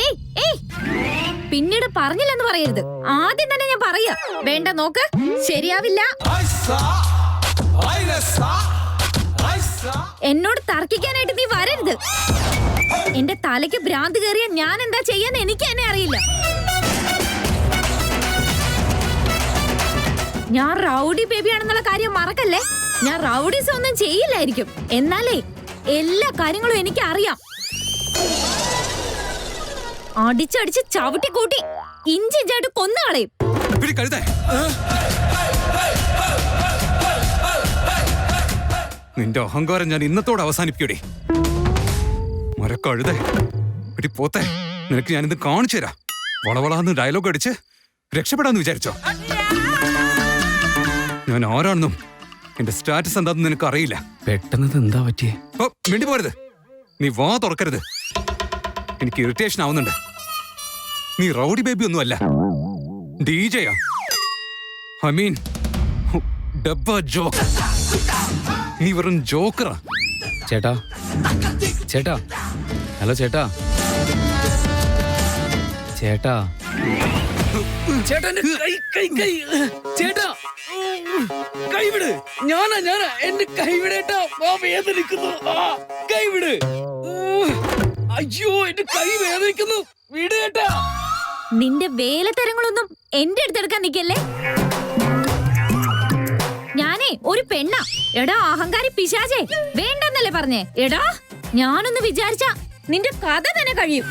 ഏയ് ഏയ് പിന്നീട് പറഞ്ഞില്ലെന്ന് പറയരുത്. ആദ്യം തന്നെ ഞാൻ പറയാ. വേണ്ട നോക്ക്, ശരിയാവില്ല. എന്നോട് തർക്കിക്കാനായിട്ട് നീ വരരുത്. എന്റെ തലയ്ക്ക് ഭ്രാന്ത് കയറിയ ഞാൻ എന്താ ചെയ്യാന്ന് എനിക്ക് തന്നെ അറിയില്ല. ഞാൻ റൗഡി ബേബിയാണെന്നുള്ള കാര്യം മറക്കല്ലേ. ഞാൻ റൗഡീസ് ഒന്നും ചെയ്യില്ലായിരിക്കും, എന്നാലേ എല്ലാ കാര്യങ്ങളും എനിക്ക് അറിയാം. അടിച്ചടിച്ച് ചവിട്ടി കൂട്ടി ഇഞ്ചിഞ്ചായിട്ട് കൊന്നുകളയും. നിന്റെ അഹങ്കാരം ഞാൻ ഇന്നത്തോടെ അവസാനിപ്പിക്കടി. മരക്കഴുതേ ഒരു പോത്തെ, നിനക്ക് ഞാനിത് കാണിച്ചു തരാം. വളവളാന്ന് ഡയലോഗ് അടിച്ച് രക്ഷപ്പെടാന്ന് വിചാരിച്ചോ? ഞാൻ ആരാണെന്നും എന്റെ സ്റ്റാറ്റസ് എന്താന്ന് നിനക്ക് അറിയില്ല. പെട്ടെന്നത് എന്താ പറ്റിയേ? വേണ്ടി പോരുത്, നീ വാ തുറക്കരുത്. എനിക്ക് ഇറിറ്റേഷൻ ആവുന്നുണ്ട്. നീ റൗഡി ബേബി ഒന്നും അല്ല, ഡിജെയാ. ഐ മീൻ ഡബ്ബ ജോക്ക്. നീ വെറും ജോക്കറാ. ചേട്ടാ ചേട്ടാ, ഹലോ ചേട്ടാ. ചേട്ടാ ചേട്ടാ, ചേട്ടാ കൈവിട്. ഞാനാ എന്റെ കൈവിടേട്ടാ. വേദനിക്കുന്നു, കൈവിട്. അയ്യോ, എന്റെ കൈ വേദനിക്കുന്നു, വിടേട്ടാ. നിന്റെ വേലത്തരങ്ങളൊന്നും എന്റെ അടുത്തെടുക്കാൻ നിക്കല്ലേ. ഞാനേ ഒരു പെണ്ണാ. എടാ അഹങ്കാരി പിശാചേ, വേണ്ടെന്നല്ലേ പറഞ്ഞേ. എടാ ഞാനൊന്ന് വിചാരിച്ച നിന്റെ കഥ തന്നെ കഴിയും.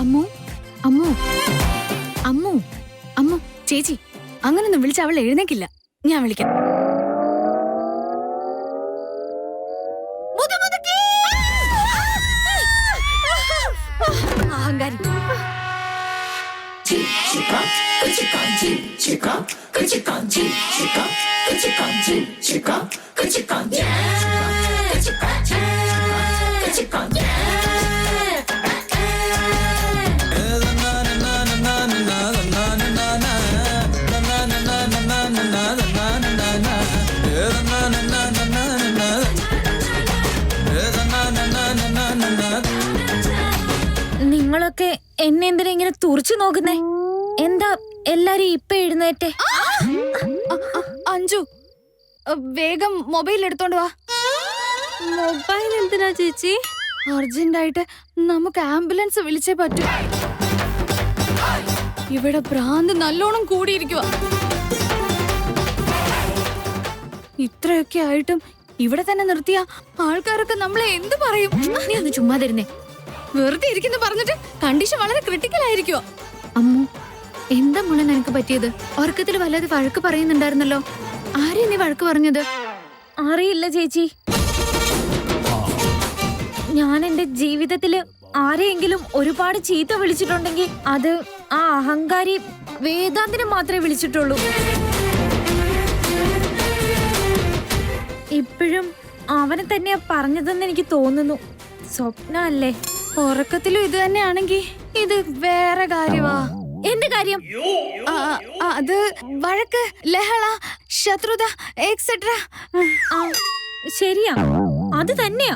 അമ്മു അമ്മു അമ്മു അമ്മു ചേച്ചി, അങ്ങനൊന്നും വിളിച്ച അവൾ എഴുന്നേക്കില്ല. ഞാൻ വിളിക്കാം. അഹങ്കാരി. നിങ്ങളൊക്കെ എന്നെ എന്തിനാ ഇങ്ങനെ തുറച്ചു നോക്കുന്നേ? എന്താ എല്ലാരും ഇപ്പൊ എഴുന്നേറ്റെ? അഞ്ജു, വേഗം മൊബൈൽ എടുത്തോണ്ട് വാ. മൊബൈൽ എന്തിനാ ചേച്ചി? അർജന്റായിട്ട് നമുക്ക് ആംബുലൻസ് വിളിച്ചേ പറ്റൂ. ഇവിടെ ഭ്രാന്ത് നല്ലോണം കൂടിയിരിക്കുക. ഇത്രയൊക്കെ ആയിട്ടും ഇവിടെ തന്നെ നിർത്തിയ ആൾക്കാരൊക്കെ നമ്മളെ എന്ത് പറയും? നീ ഒന്ന് ചുമ്മാതിരുന്നേ. വെറുതെ ഇരിക്കുന്നു പറഞ്ഞിട്ട് കണ്ടീഷൻ വളരെ ക്രിട്ടിക്കൽ ആയിരിക്കുവോ? അമ്മു, എന്താ മോളെ നിനക്ക് പറ്റിയത്? ഉറക്കത്തിൽ വല്ലാതെ വഴക്ക് പറയുന്നുണ്ടായിരുന്നല്ലോ. ആരെയാ നീ വഴക്ക് പറഞ്ഞത്? അറിയില്ല ചേച്ചി. ഞാൻ എന്റെ ജീവിതത്തില് ആരെയെങ്കിലും ഒരുപാട് ചീത്ത വിളിച്ചിട്ടുണ്ടെങ്കിൽ അത് ആ അഹങ്കാരി വേദാന്തിനെ മാത്രമേ വിളിച്ചിട്ടുള്ളൂ. ഇപ്പോഴും അവനെ തന്നെയാ പറഞ്ഞതെന്ന് എനിക്ക് തോന്നുന്നു. സ്വപ്ന അല്ലേ? ഉറക്കത്തിലും ഇത് തന്നെയാണെങ്കി ഇത് വേറെ കാര്യവാ. എന്ത് കാര്യം? അത് വഴക്ക്, ലഹള, ശത്രുത എക്സെട്രാ. ശരിയാ, അത് തന്നെയാ.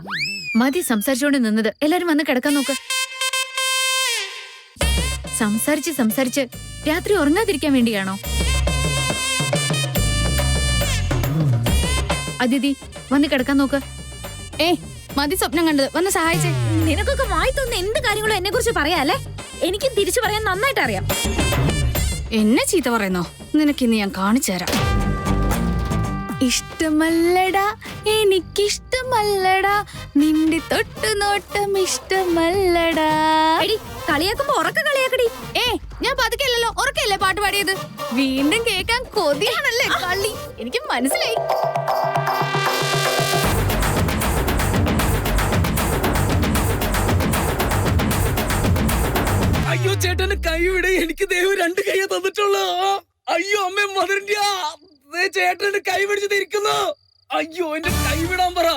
മതി സംസാരിച്ചോണ്ട് നിന്നത്. എല്ലാരും വന്ന് കിടക്കാൻ നോക്ക്. സംസാരിച്ച് രാത്രി ഉറങ്ങാതിരിക്കാൻ വേണ്ടിയാണോ? അതിഥി വന്ന് കിടക്കാൻ നോക്ക്. മതി സ്വപ്നം കണ്ടത്, വന്ന് സഹായിച്ചേ. നിനക്കൊക്കെ വായി തോന്നുന്ന എന്ത് കാര്യങ്ങളും എന്നെ കുറിച്ച് പറയാല്ലേ? എനിക്ക് തിരിച്ചു പറയാൻ നന്നായിട്ട് അറിയാം. എന്നെ ചീത്ത പറയുന്നോ? നിനക്കിന്ന് ഞാൻ കാണിച്ചു തരാം. ഇഷ്ടമല്ലടാ, എനിക്കിഷ്ടമല്ലടാ, നിന്റെ തൊട്ടുനോട്ടം ഇഷ്ടമല്ലടാ. കളിയാക്കുമ്പോ ഉറക്ക കളിയാക്കടി. ഞാൻ പതുക്കെയല്ലോ ഉറക്കല്ലേ പാട്ട് പാടിയത്. വീണ്ടും കേൾക്കാൻ കൊതിയാണല്ലേ കളി. എനിക്ക് മനസ്സിലായി. അയ്യോ ചേട്ടന് കൈവിടെ. എനിക്ക് ദൈവം 2 കൈ തന്നിട്ടുള്ളൂ. അയ്യോ അമ്മ മദറിന്റെ ചേട്ടന് കൈ പിടിച്ച് തിരിക്കുന്നു. അയ്യോ എന്റെ കൈ വിടാൻ പറ.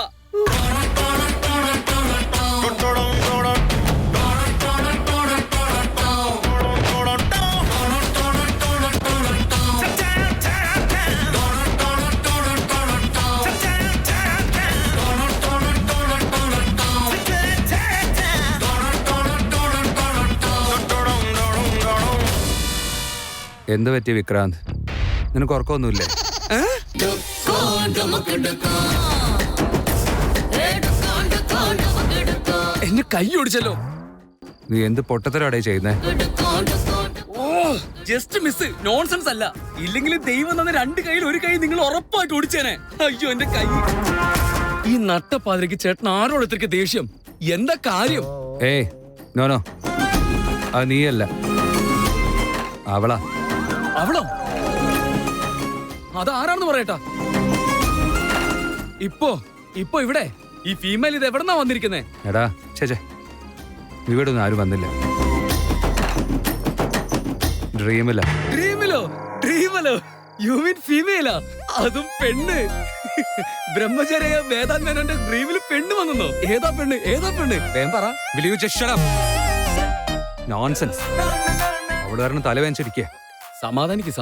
എന്ത് പറ്റി വിക്രാന്ത്? നിനക്ക് ഉറക്കമൊന്നുമില്ലേ? എന്നെ കൈ ഒടിച്ചല്ലോ. നീ എന്ത് പൊട്ടത്തരാടേ ചെയ്യുന്നേ? ഓ ജസ്റ്റ് മിസ്, നോൺസെൻസ് അല്ല. ഇല്ലെങ്കിൽ ദൈവം തന്ന 2 കൈയിൽ 1 കൈ നിങ്ങൾ ഉറപ്പായിട്ട് ഒടിച്ചേനെ. അയ്യോ എന്റെ കൈ. ഈ നട്ടപ്പാതിരക്ക് ചേട്ടൻ ആരോട് ഇത്രയ്ക്ക് ദേഷ്യം? എന്താ കാര്യം? ഏയ് നോനോ, അത് നീയല്ല, അവളാ. അവളോ? അതാരാണെന്ന് പറയട്ടാ. ഇപ്പൊ ഇവിടെ ഈ ഫീമെയിൽ ഇത് എവിടെന്നാ വന്നിരിക്കുന്നേ? എടാ ചേച്ചേ, ഇവിടെ ഒന്നും ആരും വന്നില്ല. ഡ്രീമില്ല. ഡ്രീമലോ? യു മീൻ ഫീമെയിലാ? അതും പെണ്ണ്? ബ്രഹ്മചര്യ വേദാന്ത് മേനോന്റെ ഡ്രീമിൽ പെണ്ണ് വന്നോ? ഏതാ പെണ്ണ്? വേഗം പറ. Will you just shut up? Nonsense. അവള് കാരണം തലവേദനിച്ചിരിക്കുക. സമാധാനിക്ക്.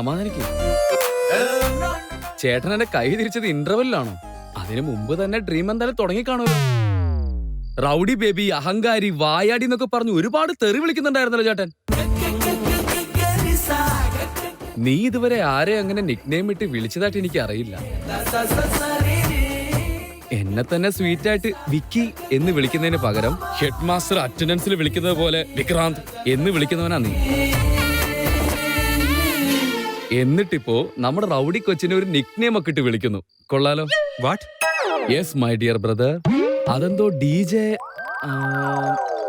ചേട്ടൻ എന്റെ കൈ തിരിച്ചത് ഇന്റർവെല്ലിലാണോ? അതിനു മുമ്പ് തന്നെ ഡ്രീം എന്തായാലും തുടങ്ങിക്കാണുമല്ലോ. റൗഡി ബേബി, അഹങ്കാരി, വായാടി എന്നൊക്കെ പറഞ്ഞു ഒരുപാട് തെറി വിളിക്കുന്നുണ്ടായിരുന്നല്ലോ ചേട്ടൻ. നീ ഇതുവരെ ആരെ അങ്ങനെ നിക്നെയിം ഇട്ട് വിളിച്ചതായിട്ട് എനിക്ക് അറിയില്ല. എന്നെ തന്നെ സ്വീറ്റ് ആയിട്ട് വിക്കി എന്ന് വിളിക്കുന്നതിന് പകരം ഹെഡ് മാസ്റ്റർ അറ്റൻഡൻസിൽ വിളിക്കുന്നത് പോലെ വിക്രാന്ത് എന്ന് വിളിക്കുന്നവനാ നീ. എന്നിട്ടിപ്പോ നമ്മുടെ റൗഡി കൊച്ചിനെ ഒരു നിക്നെയിം ഒക്കെ ഇട്ട് വിളിക്കുന്നു. കൊള്ളാലോ. What? Yes my dear brother. അതെന്തോ DJ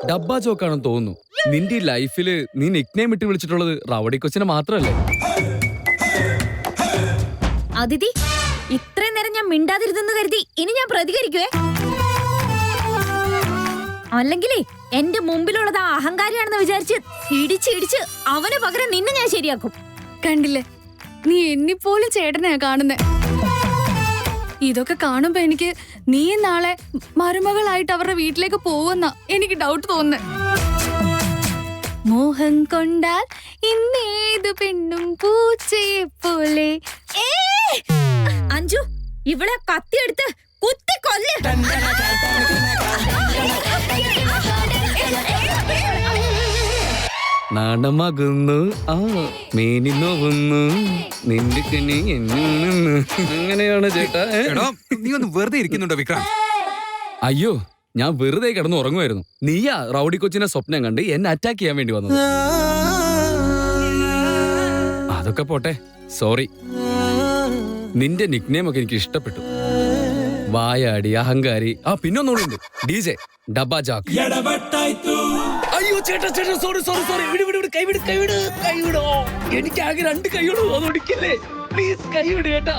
ഡബ്ബ ചോക്കാണെന്ന് തോന്നുന്നു. നിന്റെ ഈ ലൈഫില് നീ നിക്നെയിം ഇട്ട് വിളിച്ചിട്ടുള്ളത് റൗഡി കൊച്ചിനെ മാത്രല്ലേ? അതിഥി, ഇത്രയും നേരം ഞാൻ മിണ്ടാതിരുന്നെന്ന് കരുതി ഇനി ഞാൻ പ്രതികരിക്കുവേ? അല്ലെങ്കിലേ എന്റെ മുമ്പിലുള്ളത് ആ അഹങ്കാരിയാണെന്ന് വിചാരിച്ച് ഇടിച്ച് അവന് പകരം നിന്നെ ഞാൻ ശരിയാക്കും. കണ്ടില്ലേ, നീ എന്നിപ്പോലും ചേട്ടനെയാ കാണുന്നേ. ഇതൊക്കെ കാണുമ്പോ എനിക്ക് നീ നാളെ മരുമകളായിട്ട് അവരുടെ വീട്ടിലേക്ക് പോവുന്ന എനിക്ക് ഡൗട്ട് തോന്നുന്നേ. മോഹം കൊണ്ടാൽ ഇന്നേതു പെണ്ണും പൂച്ചയെ പോലെ. അഞ്ജു, ഇവളെ കത്തിയെടുത്ത് കുത്തി കൊല്ല്. നാണമാകുന്നു ആ മേനി നോവുന്നു നിന്റെ കനി എന്നു. അങ്ങനെയാണ് ചേട്ടാ. എടോ, നീ ഒന്ന് വെറുതെ ഇരിക്കുന്നുണ്ടോ വിക്രാന്ത്? അയ്യോ, ഞാൻ വെറുതെ കിടന്ന് ഉറങ്ങുമായിരുന്നു. നീയാ റൗഡി കൊച്ചിനെ സ്വപ്നം കണ്ട് എന്നെ അറ്റാക്ക് ചെയ്യാൻ വേണ്ടി വന്നത്. അതൊക്കെ പോട്ടെ, സോറി. നിന്റെ നിക്നെയിം ഒക്കെ എനിക്ക് ഇഷ്ടപ്പെട്ടു. വായാടി, അഹങ്കാരി, ആ പിന്നൊന്നുകൂടി ഉണ്ട്, DJ ഡബ്ബ ജാക്ക്. അയ്യോ ചേട്ടാ, സോറി. കൈവിടോ. എനിക്ക് ആകെ 2 കൈയുള്ളൂ, അതൊടിക്കല്ലേ പ്ലീസ്. കൈവിട് ചേട്ടാ.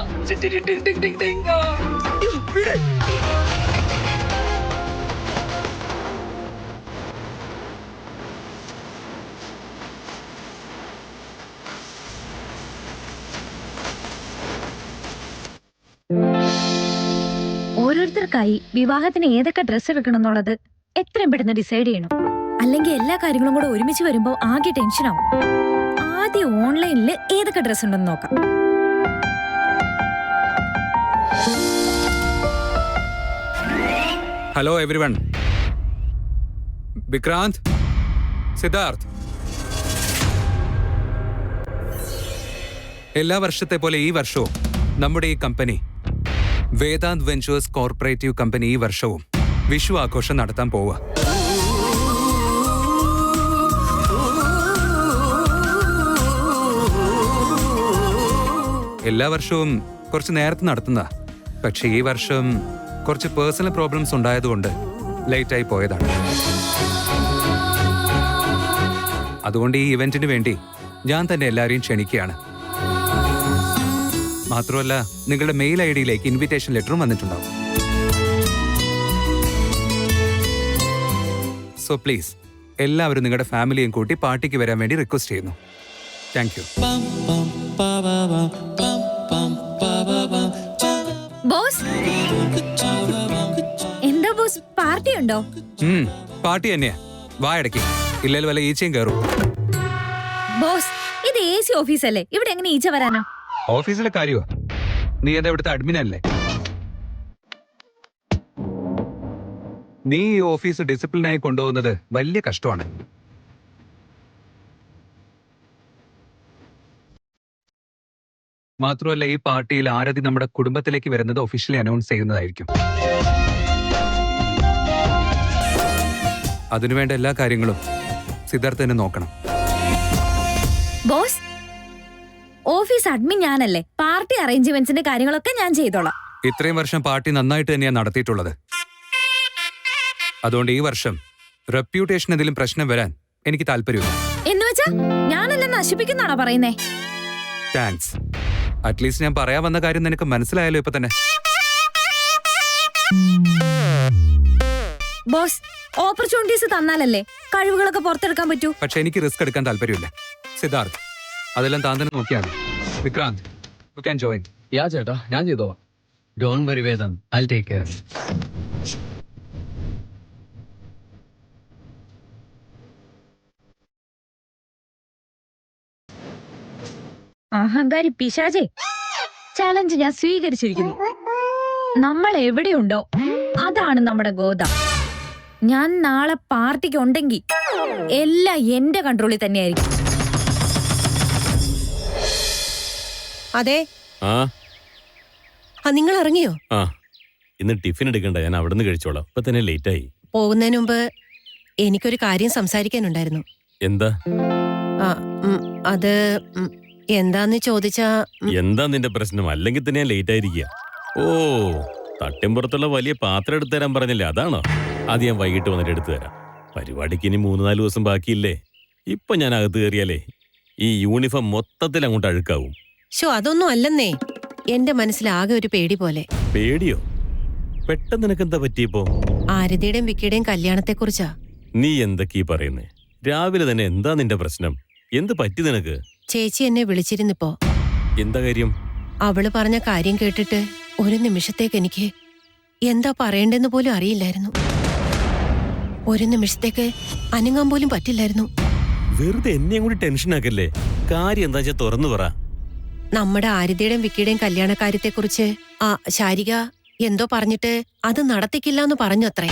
ഓരോരുത്തർക്കായി വിവാഹത്തിന് ഏതൊക്കെ ഡ്രസ്സ് എടുക്കണം എന്നുള്ളത് എത്രയും പെട്ടെന്ന് ഡിസൈഡ് ചെയ്യണം. അല്ലെങ്കിൽ എല്ലാ കാര്യങ്ങളും കൂടെ ഒരുമിച്ച് വരുമ്പോ ആകെ ടെൻഷനാവും. ആദ്യം ഓൺലൈനിൽ ഏതൊക്കെ ഡ്രസ്സ് ഉണ്ടെന്ന് നോക്കാം. Hello everyone. വിക്രാന്ത്, സിദ്ധാർത്ഥ്, എല്ലാ വർഷത്തെ പോലെ ഈ വർഷവും നമ്മുടെ ഈ company Vedant ventures corporative company ഈ വർഷവും വിഷു ആഘോഷം നടത്താൻ പോവുക. എല്ലാ വർഷവും കുറച്ച് നേരത്തെ നടത്തുന്ന, പക്ഷെ ഈ വർഷം കുറച്ച് പേഴ്സണൽ പ്രോബ്ലംസ് ഉണ്ടായതുകൊണ്ട് ലേറ്റായി പോയതാണ്. അതുകൊണ്ട് ഈ ഇവന്റിന് വേണ്ടി ഞാൻ തന്നെ എല്ലാവരെയും ക്ഷണിക്കുകയാണ്. മാത്രമല്ല, നിങ്ങളുടെ മെയിൽ ID-യിലേക്ക് ഇൻവിറ്റേഷൻ ലെറ്ററും വന്നിട്ടുണ്ടാവും. സോ പ്ലീസ് എല്ലാവരും നിങ്ങളുടെ ഫാമിലിയും കൂട്ടി പാർട്ടിക്ക് വരാൻ വേണ്ടി റിക്വസ്റ്റ് ചെയ്യുന്നു. Thank you. ബോസ്, എന്താ ബോസ്, പാർട്ടി ഉണ്ടോ? പാർട്ടി തന്നെയാ. വാ ഇടയ്ക്ക്, ഇല്ലെങ്കിൽ വല്ല ഈച്ചയും കയറും. ബോസ്, ഇത് AC ഓഫീസല്ലേ, ഇവിടെ എങ്ങനെ ഈച്ച വരാനോ? ഓഫീസിലെ കാര്യമാ. നീ എന്താ ഇവിടുത്തെ അഡ്മിൻ അല്ലേ? നീ ഈ ഓഫീസ് ഡിസിപ്ലിനായി കൊണ്ടുപോകുന്നത് വലിയ കഷ്ടമാണ്. മാത്രമല്ല ഈ പാർട്ടിയിൽ ആരതി നമ്മുടെ കുടുംബത്തിലേക്ക് വരുന്നത് ഒഫീഷ്യലി അനൗൺസ് ചെയ്യുന്നതായിരിക്കും. അതിനുവേണ്ട എല്ലാ കാര്യങ്ങളും സിദ്ധാർത്ഥ തന്നെ നോക്കണം. ബോസ്, ഓഫീസ് അഡ്മിൻ ഞാനല്ലേ. പാർട്ടി അറേഞ്ച്മെന്റ്സിന്റെ കാര്യങ്ങളൊക്കെ ഞാൻ ചെയ്തോളാം. ഇത്രയും വർഷം പാർട്ടി നന്നായിട്ട് തന്നെയാണ് നടത്തിയിട്ടുള്ളത്. അതുകൊണ്ട് ഈ വർഷം റെപ്യൂട്ടേഷൻ എന്തെങ്കിലും പ്രശ്നം വരാൻ എനിക്ക് താല്പര്യമില്ല. എന്നുവെച്ചാ ഞാനെല്ലാം നശിപ്പിക്കുന്നാണോ പറയുന്നേ? താങ്ക്സ്. അറ്റ്ലീസ്റ്റ് ഞാൻ പറയാൻ വന്ന കാര്യം നിനക്ക് മനസ്സിലായല്ലോ ഇപ്പൊ തന്നെ. ബോസ്, ഓപ്പർച്യൂണിറ്റീസ് തന്നാലല്ലേ കഴിവുകളൊക്കെ പുറത്തെടുക്കാൻ പറ്റൂ. പക്ഷെ എനിക്ക് റിസ്ക് എടുക്കാൻ താല്പര്യമില്ല. സിദ്ധാർത്ഥ്, അതെല്ലാം താൻ തന്നെ നോക്കിയാൽ മതി. Vikrant, you can join. Yeah ചേട്ടാ, ഞാൻ ചെയ്തോളാം. Don't worry, Vedant. I'll take care. അഹങ്കാരി പിശാചേ, ചലഞ്ച് ഞാൻ സ്വീകരിച്ചിരിക്കുന്നു. നമ്മൾ എവിടെയുണ്ടോ അതാണ് നമ്മുടെ ഗോദ. ഞാൻ നാളെ പാർട്ടിക്ക് ഉണ്ടെങ്കിൽ എല്ലാം എന്റെ കൺട്രോളിൽ തന്നെയായിരിക്കും. അതെ, ആ നിങ്ങൾ ഇറങ്ങിയോ? ആ ഇന്ന് ടിഫിൻ എടുക്കണ്ട, ഞാൻ അവിടെ നിന്ന് കഴിച്ചോളാം. ഇപ്പൊ തന്നെ ലേറ്റ് ആയി. പോകുന്നതിന് മുമ്പ് എനിക്കൊരു കാര്യം സംസാരിക്കാനുണ്ടായിരുന്നു. എന്താ? ആ, അത് എന്താന്ന് ചോദിച്ചാ എന്താ നിന്റെ പ്രശ്നം? അല്ലെങ്കിൽ തന്നെ ഞാൻ ലേറ്റ് ആയിരിക്കുക. ഓ, തട്ടിമ്പുറത്തുള്ള വലിയ പാത്രം എടുത്തു തരാൻ പറഞ്ഞില്ലേ, അതാണോ? അത് ഞാൻ വൈകിട്ട് വന്നിട്ട് എടുത്തു തരാം. പരിപാടിക്ക് ഇനി 3-4 ദിവസം ബാക്കിയില്ലേ. ഇപ്പൊ ഞാൻ അകത്ത് കയറിയാലേ ഈ യൂണിഫോം മൊത്തത്തിൽ അങ്ങോട്ട് അഴുക്കാവും. അതൊന്നും അല്ലെന്നേ. എന്റെ മനസ്സിലാകെ ഒരു പേടി പോലെ. പേടിയോ? പെട്ടെന്ന് നിനക്കെന്താ പറ്റിയപ്പോ? ആരതിയുടെയും വിക്കിയുടെയും കല്യാണത്തെക്കുറിച്ചാ. നീ എന്തൊക്കെയാ പറയുന്നേ? രാവിലെ തന്നെ എന്താ നിന്റെ പ്രശ്നം? എന്ത് പറ്റി നിനക്ക്? ചേച്ചി എന്നെ വിളിച്ചിരുന്നിപ്പോ. എന്താ കാര്യം? അവള് പറഞ്ഞ കാര്യം കേട്ടിട്ട് ഒരു നിമിഷത്തേക്ക് എനിക്ക് എന്താ പറയണ്ടെന്ന് പോലും അറിയില്ലായിരുന്നു. ഒരു നിമിഷത്തേക്ക് അനങ്ങാൻ പോലും പറ്റില്ലായിരുന്നു. വെറുതെ എന്നെയും കൂടി ടെൻഷൻ ആക്കല്ലേ. കാര്യം എന്താ വെച്ചാ തുറന്നു പറ. നമ്മുടെ ആരതിയുടെയും വിക്കിയുടെയും കല്യാണക്കാര്യത്തെക്കുറിച്ച് ആ ശാരിക എന്തോ പറഞ്ഞിട്ട് അത് നടത്തിക്കില്ല എന്ന് പറഞ്ഞു അത്രേ.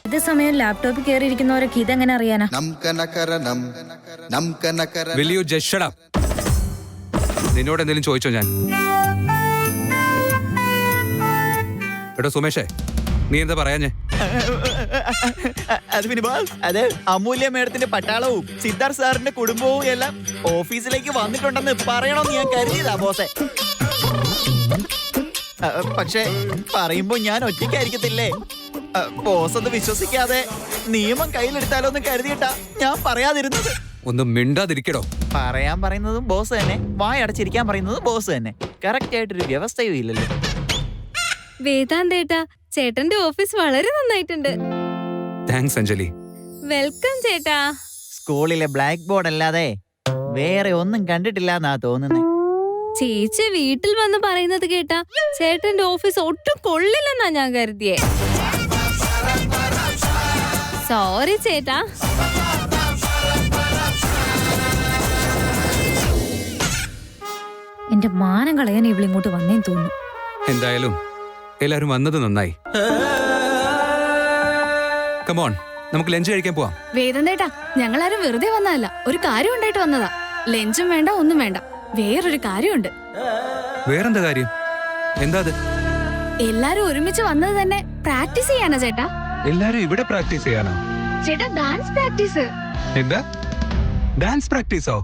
ഇത് സമയം ലാപ്ടോപ്പിൽ കയറിയിരിക്കുന്നവരൊക്കെ ഇതെങ്ങനെ അറിയാനാ? Will you just shut up? നിന്നോട് എന്തെങ്കിലും ചോദിച്ചോ ഞാൻ? എടോ സുമേഷേ, നീ എന്താ പറയാഞ്ഞേ? അത് അമൂല്യ മേഡത്തിന്റെ പട്ടാളവും സിദ്ധാർത്ഥ് സാറിന്റെ കുടുംബവും എല്ലാം ഓഫീസിലേക്ക് വന്നിട്ടുണ്ടെന്ന് പറയണമെന്ന് ഞാൻ കരുതിയതാ ബോസെ. പക്ഷെ പറയുമ്പോ ഞാൻ ഒറ്റയ്ക്കായിരിക്കത്തില്ലേ. ബോസ് ഒന്ന് വിശ്വസിക്കാതെ നിയമം കയ്യിലെടുത്താലോ എന്ന് കരുതിയിട്ടാ ഞാൻ പറയാതിരുന്നത്. ഒന്ന് മിണ്ടാതിരിക്കടോ. പറയാൻ പറയുന്നതും ബോസ് തന്നെ, വായടച്ചിരിക്കാൻ പറയുന്നതും ബോസ് തന്നെ. കറക്റ്റ് ആയിട്ടൊരു വ്യവസ്ഥയും ഇല്ലല്ലോ. വേദാന്തേട്ടാ, ചേട്ടന്റെ ഓഫീസ് വളരെ നന്നായിട്ടുണ്ട്. താങ്ക്സ് അഞ്ജലി. വെൽക്കം ചേട്ടാ. സ്കൂളിലെ ബ്ലാക്ക് ബോർഡ് അല്ലാതെ വേറെ ഒന്നും കണ്ടിട്ടില്ല എന്നാ തോന്നുന്നേ. ചേച്ചി വീട്ടിൽ വന്ന് പറയുന്നത് കേട്ടാ ചേട്ടന്റെ ഓഫീസ് ഒട്ടും കൊള്ളില്ലെന്നാ ഞാൻ കരുതിയേ. സോറി ചേട്ടാ. എന്റെ മാനം കളയാൻ ഇവളിങ്ങോട്ട് വന്നേന്ന് തോന്നുന്നു. എന്തായാലും എല്ലാരും വന്നത് നന്നായി. കമോൺ, നമുക്ക് ലഞ്ച് കഴിക്കാൻ പോവാം. വേദന്തേട്ടാ, ഞങ്ങളാരും വെറുതെ വന്നതല്ല, ഒരു കാര്യം ഉണ്ടായിട്ട് വന്നതാ. ലഞ്ചും വേണ്ട, ഒന്നും വേണ്ട. വേറൊരു കാര്യമുണ്ട്. വേറെന്താ കാര്യം? എന്താ അത്? എല്ലാരും ഒരുമിച്ച് വന്നത് തന്നെ പ്രാക്ടീസ് ചെയ്യാനാ ചേട്ടാ. എല്ലാരും ഇവിടെ പ്രാക്ടീസ് ചെയ്യാനോ? ചേട്ടാ, ഡാൻസ് പ്രാക്ടീസ്. എന്താ? ഡാൻസ് പ്രാക്ടീസോ?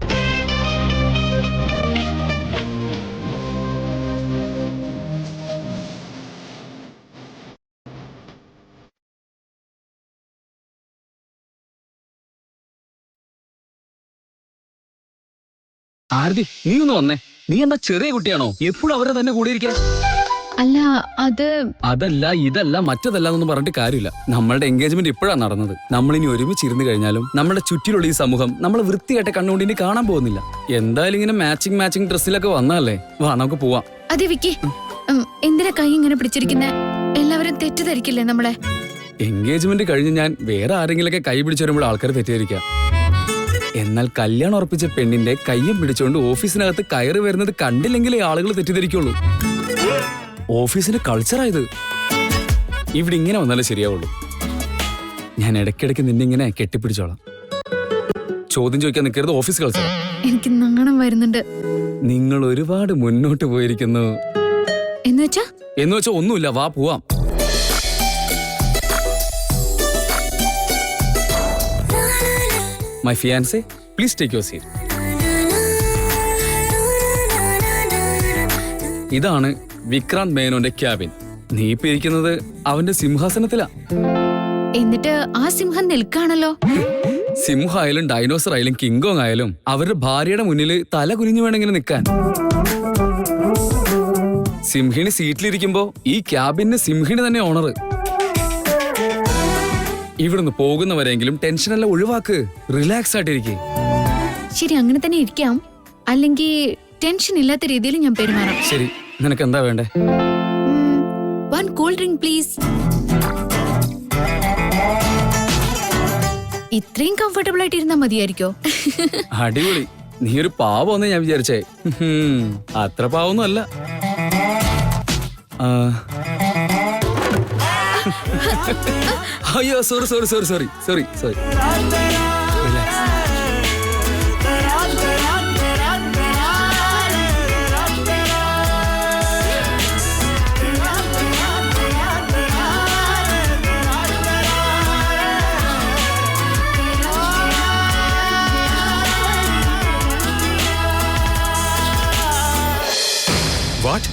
ആരതി, നീ ഒന്ന് വന്നേ. നീ എന്താ ചെറിയ കുട്ടിയാണോ? എപ്പോഴും അവരെ തന്നെ കൂടിയിരിക്കാൻ. അല്ല, അതല്ല ഇതല്ല മറ്റതല്ല എന്നൊന്നും പറഞ്ഞിട്ട് കാര്യമില്ല. നമ്മളുടെ എൻഗേജ്മെന്റ് ഇപ്പോഴാണ് നടന്നത്. നമ്മളിനി ഒരുമിച്ചിരുന്ന് കഴിഞ്ഞാലും നമ്മുടെ ചുറ്റിലുള്ള ഈ സമൂഹം നമ്മളെ വൃത്തിയായിട്ട് കണ്ണുകൊണ്ട് ഇനി കാണാൻ പോകുന്നില്ല. എന്തായാലും ഇങ്ങനെ മാച്ചിങ് ഡ്രസ്സിലൊക്കെ വന്നാലേ. വാ, നമുക്ക് പോവാം. അതെ വിക്കി, എന്തിനാ കൈ ഇങ്ങനെ പിടിച്ചിരിക്കുന്നേ? എല്ലാവരും തെറ്റിദ്ധരിക്കില്ലേ നമ്മളെ? എൻഗേജ്മെന്റ് കഴിഞ്ഞ് ഞാൻ വേറെ ആരെങ്കിലൊക്കെ കൈ പിടിച്ചു വരുമ്പോൾ ആൾക്കാർ തെറ്റിദ്ധരിക്കാം. എന്നാൽ കല്യാണം ഉറപ്പിച്ച പെണ്ണിന്റെ കയ്യും പിടിച്ചുകൊണ്ട് ഓഫീസിനകത്ത് കയറി വരുന്നത് കണ്ടില്ലെങ്കിലേ ആളുകൾ തെറ്റിദ്ധരിക്കുള്ളൂ. ഓഫീസിന്റെ കൾച്ചറായത്. ഇവിടെ ഇങ്ങനെ വന്നാലേ ശരിയാവുള്ളൂ. ഞാൻ ഇടയ്ക്കിടയ്ക്ക് നിന്നെ ഇങ്ങനെ കെട്ടിപ്പിടിച്ചോളാം. ചോദ്യം ചോദിക്കാൻ നിൽക്കരുത്, ഓഫീസ് കളിച്ചോ. എനിക്ക് നാണം വരുന്നുണ്ട്. നിങ്ങൾ ഒരുപാട് മുന്നോട്ട് പോയിരിക്കുന്നു. എന്നുവെച്ചാ ഒന്നുമില്ല, വാ പോവാം. My fiancée, please take your seat. ഇതാണ് വിക്രാന്ത് മേനോന്റെ ക്യാബിൻ. നീ ഇപ്പൊ ഇരിക്കുന്നത് അവന്റെ സിംഹാസനത്തിലാ. എന്നിട്ട് ആ സിംഹം നിൽക്കാണല്ലോ. സിംഹമായാലും ഡൈനോസർ ആയാലും കിങ്കോങ് ആയാലും അവരുടെ ഭാര്യയുടെ മുന്നിൽ തല കുനിഞ്ഞു വേണമെങ്കിൽ നിൽക്കാൻ. സിംഹിണി സീറ്റിലിരിക്കുമ്പോ ഈ ക്യാബിന് സിംഹിണി തന്നെ ഓണർ. ഇവിടുന്ന് പോകുന്നവരെങ്കിലും ടെൻഷനെല്ലാം ഒഴിവാക്ക്, റിലാക്സ് ആയിട്ടിരിക്കും. ശരി, അങ്ങനെ തന്നെ ഇരിക്കാം. അല്ലെങ്കിൽ ടെൻഷൻ ഇല്ലാത്ത രീതിയിൽ ഞാൻ പെരുമാറാം. ശരി, നിനക്ക് എന്താ വേണ്ടേ? 1 കൂൾ ഡ്രിങ്ക് പ്ലീസ്. ഇത്രയും കംഫർട്ടബിൾ ആയിട്ട് ഇരുന്നാ മതിയായിരിക്കോ? അടിപൊളി. നീ ഒരു പാവമെന്ന് ഞാൻ വിചാരിച്ചേ. അത്ര പാവൊന്നും അല്ല. അയ്യോ, സോറി. വാട്ട്?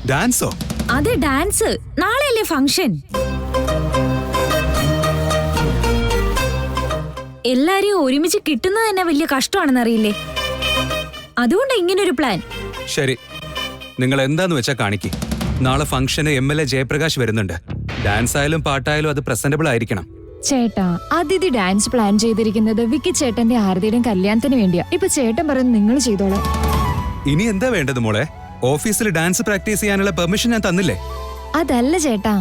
ഡാൻസോ? അതെ, ഡാൻസ്. നാളെയല്ലേ ഫംഗ്ഷൻ. എല്ലാരെയും ഒരുമിച്ച് കിട്ടുന്നത് തന്നെ വലിയ കഷ്ടമാണെന്ന് അറിയില്ലേ? അതുകൊണ്ട് ഇങ്ങനൊരു പ്ലാൻ. ശരി, നിങ്ങൾ എന്താന്ന് വെച്ചാ കാണിക്ക്. നാളെ ഫംഗ്ഷന് MLA ജയപ്രകാശ് വരുന്നുണ്ട്. ഡാൻസ് ആയാലും പാട്ടായാലും അത് പ്രസന്റബിൾ ആയിരിക്കണം. ചേട്ടാ, അതിഥി ഡാൻസ് പ്ലാൻ ചെയ്തിരിക്കുന്നത് വിക്കി ചേട്ടന്റെ ആരതിയുടെയും കല്യാണത്തിന് വേണ്ടിയാ. ഇപ്പൊ ചേട്ടൻ പറയുന്നത് നിങ്ങൾ ചെയ്തോളാം. ഇനി എന്താ വേണ്ടത് മോളെ? ഓഫീസിൽ ഡാൻസ് പ്രാക്ടീസ് ചെയ്യാനുള്ള പെർമിഷൻ ഞാൻ തന്നില്ലേ? അതല്ല ചേട്ടാ.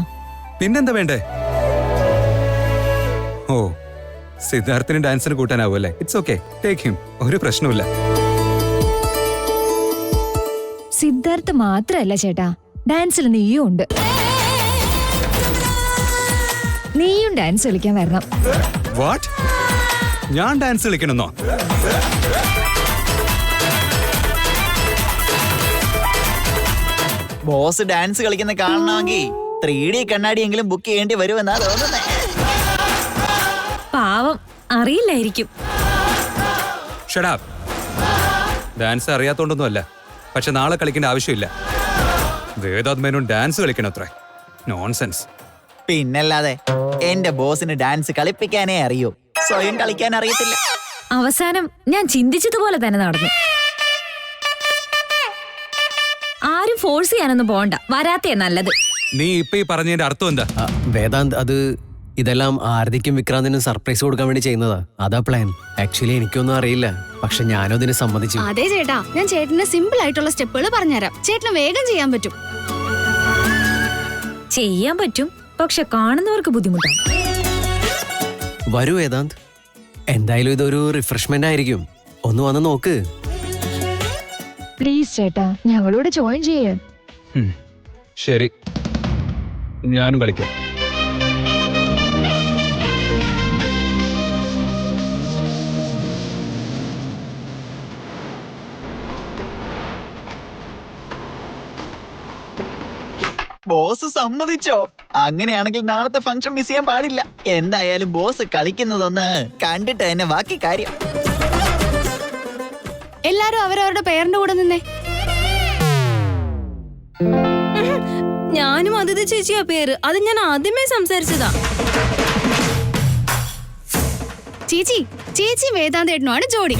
പിന്നെന്താ വേണ്ടേ? ഓ, സിദ്ധാർത്ഥിന് ഡാൻസിന് കൂട്ടാനാവൂല്ലേ? It's okay, take him. ഒരു പ്രശ്നമില്ല. സിദ്ധാർത്ഥ് മാത്രല്ല ചേട്ടാ, ഡാൻസിൽ നീയും ഉണ്ട്. നീയും ഡാൻസ് കളിക്കാൻ വരണം. വാട്ട്? ഞാൻ ഡാൻസ് കളിക്കണമെന്നോ? ബോസ് ഡാൻസ് കളിക്കുന്ന കാണണമെങ്കിൽ 3D കണ്ണാടിയെങ്കിലും ബുക്ക് ചെയ്യേണ്ടി വരുമെന്നാ തോന്നുന്നേ. പാവം, അറിയില്ലായിരിക്കും. Shut up. ഡാൻസ് അറിയാത്തോണ്ടൊന്നുമല്ല, പക്ഷെ നാളെ കളിക്കേണ്ട ആവശ്യമില്ല. വേദാന്ത് മേനോൻ ഡാൻസ് കളിക്കണത്രേ. നോൺസെൻസ്. പിന്നല്ലാതെ എന്റെ ബോസിന് ഡാൻസ് കളിപ്പിക്കാനേ അറിയൂ, സ്വയം കളിക്കാൻ അറിയത്തില്ല. അവസാനം ഞാൻ ചിന്തിച്ചതുപോലെ തന്നെ നടന്നു. ആരും ഫോഴ്സ് ചെയ്യാനൊന്നും പോകണ്ട, വരാത്തേ നല്ലത്. നീ ഇപ്പൊ ഈ പറഞ്ഞതിന്റെ അർത്ഥം എന്താ? വേദാന്ത്, ഇതെല്ലാം ആരതിക്കും വിക്രാന്തിനും സർപ്രൈസ് കൊടുക്കാൻ വേണ്ടി ചെയ്യുന്നതാ. അതാ പ്ലാൻ. ആക്ച്വലി എനിക്കൊന്നും അറിയില്ല, പക്ഷെ ഞാനും അതിന് സമ്മതിച്ചു. അതെ ചേട്ടാ, ഞാൻ ചേട്ടന് സിമ്പിൾ ആയിട്ടുള്ള സ്റ്റെപ്പുകൾ പറഞ്ഞുതരാം. ചേട്ടന് വേഗം ചെയ്യാൻ പറ്റും. ചെയ്യാൻ പറ്റും, പക്ഷെ കാണുന്നവർക്ക് ബുദ്ധിമുട്ടാണ്. വരൂ വേദാന്ത്, എന്തായാലും ഇതൊരു റിഫ്രഷ്മെന്റ് ആയിരിക്കും. ഒന്ന് വന്ന് നോക്ക്. പ്ലീസ് ചേട്ടാ, ഞങ്ങളോട് ജോയിൻ ചെയ്യാൻ. ശരി, ഞാനും കളിക്കാം. ബോസ് സമ്മതിച്ചോ? അങ്ങനെയാണെങ്കിൽ നാളത്തെ ഫംഗ്ഷൻ മിസ് ചെയ്യാൻ പാടില്ല. എന്തായാലും ബോസ് കളിക്കുന്നതൊന്ന് കണ്ടിട്ട് തന്നെ ബാക്കി കാര്യം. എല്ലാരും അവരവരുടെ പേരിന്റെ കൂടെ നിന്നേ. ഞാനും അതിഥി ചേച്ചിയാ പേര്. അത് ഞാൻ ആദ്യമേ സംസാരിച്ചതാ. ചേച്ചി ചേച്ചി വേദാന്തേട്ടനുമാണ് ജോഡി.